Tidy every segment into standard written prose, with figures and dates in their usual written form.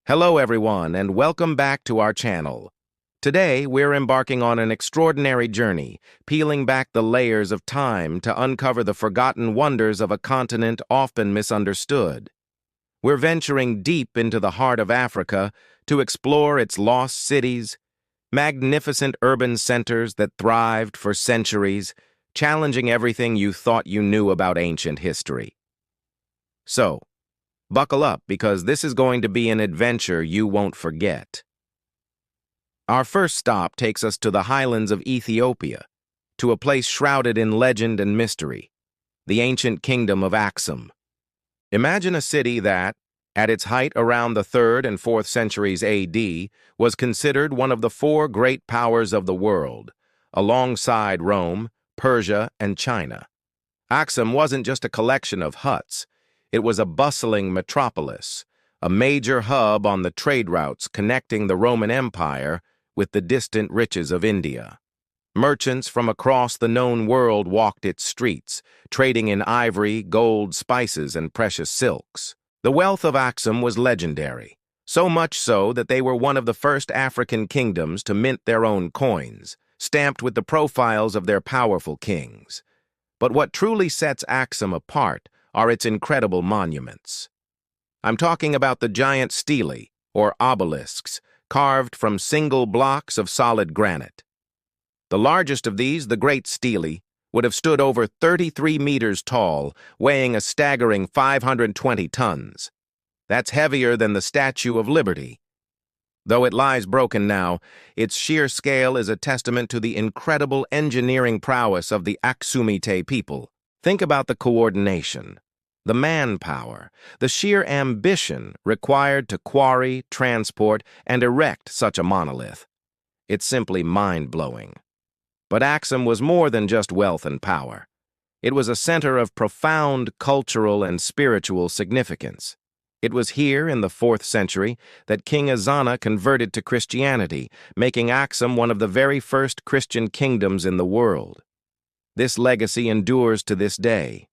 Hello everyone, and welcome back to our channel. Today, we're embarking on an extraordinary journey, peeling back the layers of time to uncover the forgotten wonders of a continent often misunderstood. We're venturing deep into the heart of Africa to explore its lost cities, magnificent urban centers that thrived for centuries, challenging everything you thought you knew about ancient history. So, buckle up because this is going to be an adventure you won't forget. Our first stop takes us to the highlands of Ethiopia, to a place shrouded in legend and mystery, the ancient kingdom of Aksum. Imagine a city that, at its height around the 3rd and 4th centuries AD, was considered one of the 4 great powers of the world, alongside Rome, Persia, and China. Aksum wasn't just a collection of huts. It was a bustling metropolis, a major hub on the trade routes connecting the Roman Empire with the distant riches of India. Merchants from across the known world walked its streets, trading in ivory, gold, spices, and precious silks. The wealth of Aksum was legendary, so much so that they were one of the first African kingdoms to mint their own coins, stamped with the profiles of their powerful kings. But what truly sets Aksum apart are its incredible monuments. I'm talking about the giant stelae, or obelisks, carved from single blocks of solid granite. The largest of these, the Great Stele, would have stood over 33 meters tall, weighing a staggering 520 tons. That's heavier than the Statue of Liberty. Though it lies broken now, its sheer scale is a testament to the incredible engineering prowess of the Aksumite people. Think about the coordination, the manpower, the sheer ambition required to quarry, transport, and erect such a monolith. It's simply mind-blowing. But Aksum was more than just wealth and power. It was a center of profound cultural and spiritual significance. It was here, in the 4th century, that King Ezana converted to Christianity, making Aksum one of the very first Christian kingdoms in the world. This legacy endures to this day.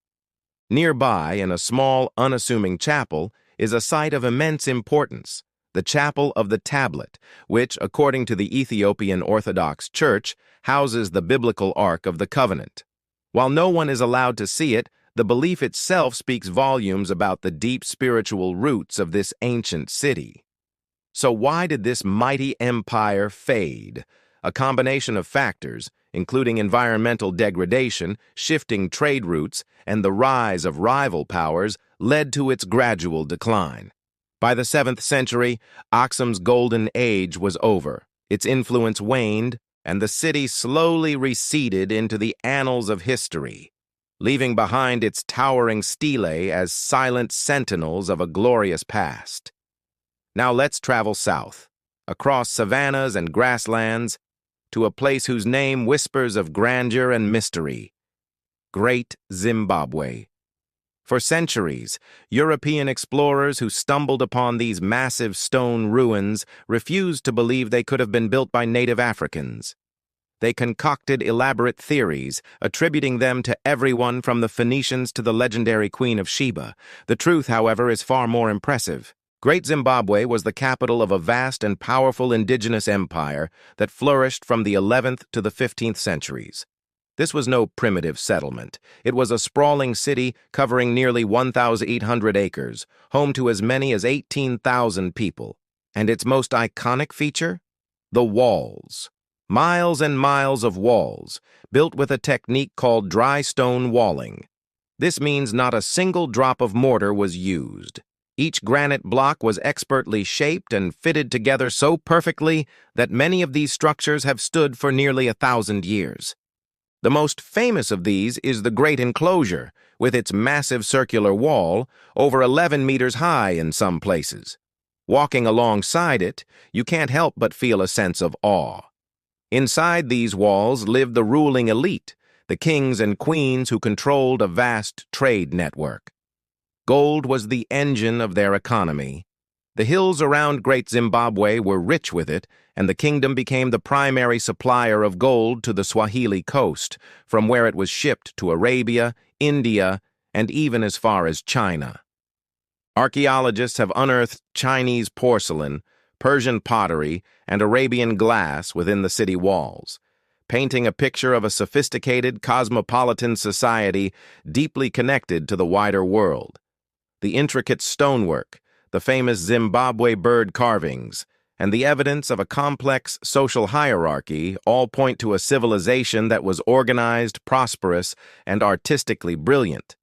Nearby, in a small, unassuming chapel, is a site of immense importance, the Chapel of the Tablet, which, according to the Ethiopian Orthodox Church, houses the biblical Ark of the Covenant. While no one is allowed to see it, the belief itself speaks volumes about the deep spiritual roots of this ancient city. So why did this mighty empire fade? A combination of factors, including environmental degradation, shifting trade routes, and the rise of rival powers, led to its gradual decline. By the 7th century, Aksum's golden age was over. Its influence waned, and the city slowly receded into the annals of history, leaving behind its towering stelae as silent sentinels of a glorious past. Now let's travel south, across savannas and grasslands, to a place whose name whispers of grandeur and mystery, Great Zimbabwe. For centuries, European explorers who stumbled upon these massive stone ruins refused to believe they could have been built by native Africans. They concocted elaborate theories, attributing them to everyone from the Phoenicians to the legendary Queen of Sheba. The truth, however, is far more impressive. Great Zimbabwe was the capital of a vast and powerful indigenous empire that flourished from the 11th to the 15th centuries. This was no primitive settlement. It was a sprawling city covering nearly 1,800 acres, home to as many as 18,000 people. And its most iconic feature? The walls. Miles and miles of walls, built with a technique called dry stone walling. This means not a single drop of mortar was used. Each granite block was expertly shaped and fitted together so perfectly that many of these structures have stood for nearly 1,000 years. The most famous of these is the Great Enclosure, with its massive circular wall, over 11 meters high in some places. Walking alongside it, you can't help but feel a sense of awe. Inside these walls lived the ruling elite, the kings and queens who controlled a vast trade network. Gold was the engine of their economy. The hills around Great Zimbabwe were rich with it, and the kingdom became the primary supplier of gold to the Swahili coast, from where it was shipped to Arabia, India, and even as far as China. Archaeologists have unearthed Chinese porcelain, Persian pottery, and Arabian glass within the city walls, painting a picture of a sophisticated, cosmopolitan society deeply connected to the wider world. The intricate stonework, the famous Zimbabwe bird carvings, and the evidence of a complex social hierarchy all point to a civilization that was organized, prosperous, and artistically brilliant.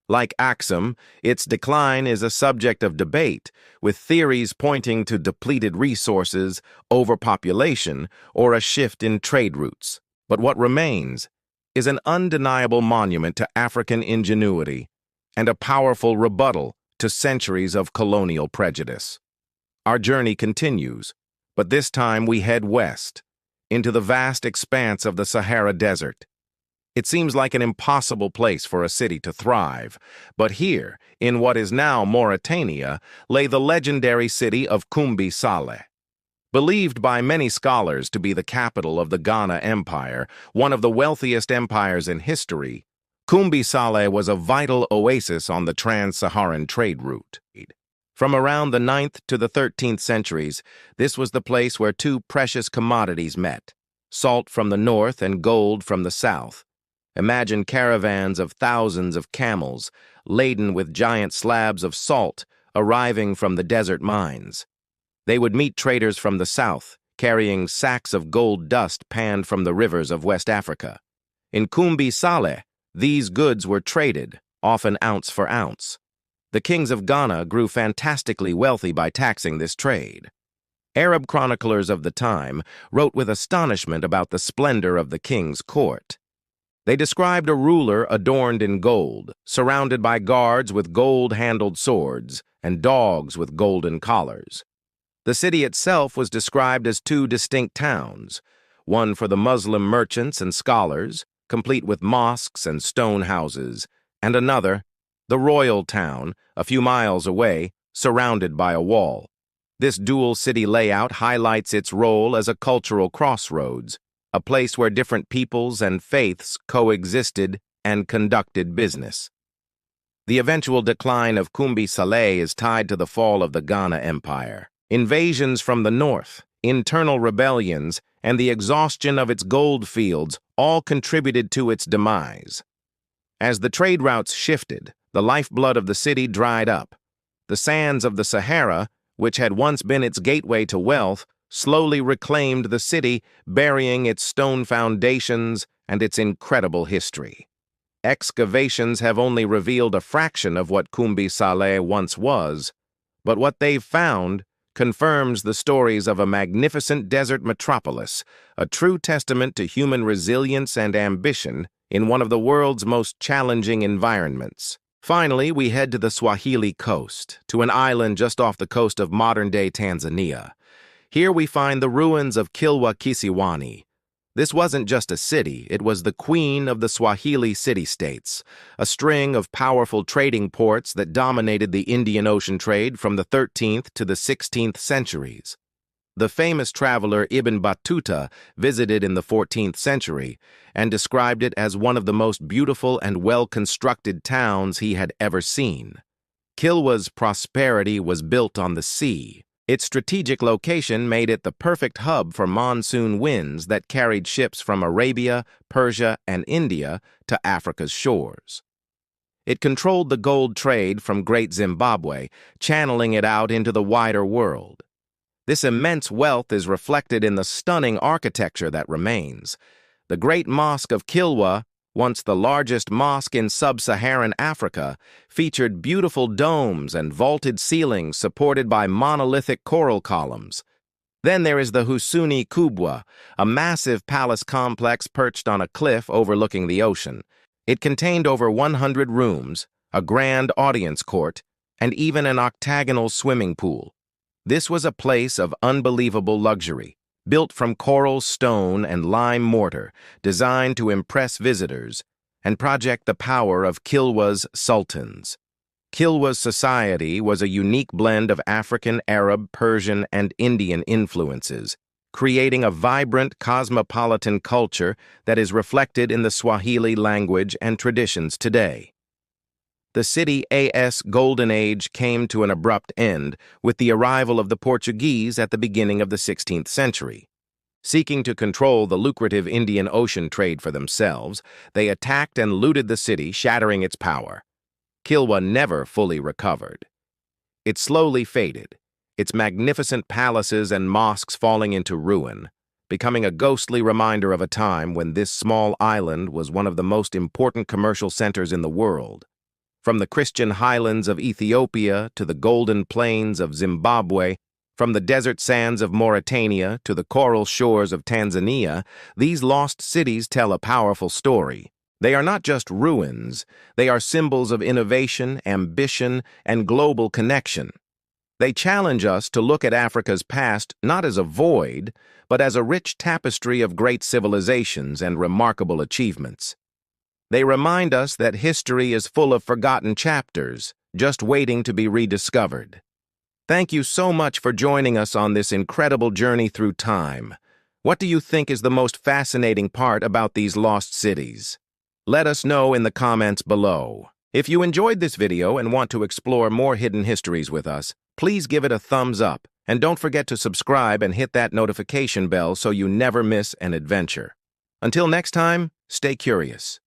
Like Axum, its decline is a subject of debate, with theories pointing to depleted resources, overpopulation, or a shift in trade routes. But what remains is an undeniable monument to African ingenuity and a powerful rebuttal to centuries of colonial prejudice. Our journey continues, but this time we head west, into the vast expanse of the Sahara Desert. It seems like an impossible place for a city to thrive, but here, in what is now Mauritania, lay the legendary city of Kumbi Saleh. Believed by many scholars to be the capital of the Ghana Empire, one of the wealthiest empires in history, Kumbi Saleh was a vital oasis on the trans-Saharan trade route. From around the 9th to the 13th centuries, this was the place where two precious commodities met, salt from the north and gold from the south. Imagine caravans of thousands of camels, laden with giant slabs of salt, arriving from the desert mines. They would meet traders from the south, carrying sacks of gold dust panned from the rivers of West Africa. In Kumbi Saleh, these goods were traded, often ounce for ounce. The kings of Ghana grew fantastically wealthy by taxing this trade. Arab chroniclers of the time wrote with astonishment about the splendor of the king's court. They described a ruler adorned in gold, surrounded by guards with gold-handled swords and dogs with golden collars. The city itself was described as two distinct towns, one for the Muslim merchants and scholars, complete with mosques and stone houses, and another, the royal town, a few miles away, surrounded by a wall. This dual city layout highlights its role as a cultural crossroads, a place where different peoples and faiths coexisted and conducted business. The eventual decline of Kumbi Saleh is tied to the fall of the Ghana Empire. Invasions from the north, internal rebellions, and the exhaustion of its gold fields all contributed to its demise. As the trade routes shifted, the lifeblood of the city dried up. The sands of the Sahara, which had once been its gateway to wealth, slowly reclaimed the city, burying its stone foundations and its incredible history. Excavations have only revealed a fraction of what Kumbi Saleh once was, but what they've found confirms the stories of a magnificent desert metropolis, a true testament to human resilience and ambition in one of the world's most challenging environments. Finally, we head to the Swahili coast, to an island just off the coast of modern-day Tanzania. Here we find the ruins of Kilwa Kisiwani. This wasn't just a city, it was the queen of the Swahili city-states, a string of powerful trading ports that dominated the Indian Ocean trade from the 13th to the 16th centuries. The famous traveler Ibn Battuta visited in the 14th century and described it as one of the most beautiful and well-constructed towns he had ever seen. Kilwa's prosperity was built on the sea. Its strategic location made it the perfect hub for monsoon winds that carried ships from Arabia, Persia, and India to Africa's shores. It controlled the gold trade from Great Zimbabwe, channeling it out into the wider world. This immense wealth is reflected in the stunning architecture that remains. The Great Mosque of Kilwa, once the largest mosque in sub-Saharan Africa, featured beautiful domes and vaulted ceilings supported by monolithic coral columns. Then there is the Husuni Kubwa, a massive palace complex perched on a cliff overlooking the ocean. It contained over 100 rooms, a grand audience court, and even an octagonal swimming pool. This was a place of unbelievable luxury, built from coral stone and lime mortar, designed to impress visitors and project the power of Kilwa's sultans. Kilwa's society was a unique blend of African, Arab, Persian, and Indian influences, creating a vibrant cosmopolitan culture that is reflected in the Swahili language and traditions today. The city's golden age came to an abrupt end with the arrival of the Portuguese at the beginning of the 16th century. Seeking to control the lucrative Indian Ocean trade for themselves, they attacked and looted the city, shattering its power. Kilwa never fully recovered. It slowly faded, its magnificent palaces and mosques falling into ruin, becoming a ghostly reminder of a time when this small island was one of the most important commercial centers in the world. From the Christian highlands of Ethiopia to the golden plains of Zimbabwe, from the desert sands of Mauritania to the coral shores of Tanzania, these lost cities tell a powerful story. They are not just ruins, they are symbols of innovation, ambition, and global connection. They challenge us to look at Africa's past not as a void, but as a rich tapestry of great civilizations and remarkable achievements. They remind us that history is full of forgotten chapters, just waiting to be rediscovered. Thank you so much for joining us on this incredible journey through time. What do you think is the most fascinating part about these lost cities? Let us know in the comments below. If you enjoyed this video and want to explore more hidden histories with us, please give it a thumbs up, and don't forget to subscribe and hit that notification bell so you never miss an adventure. Until next time, stay curious.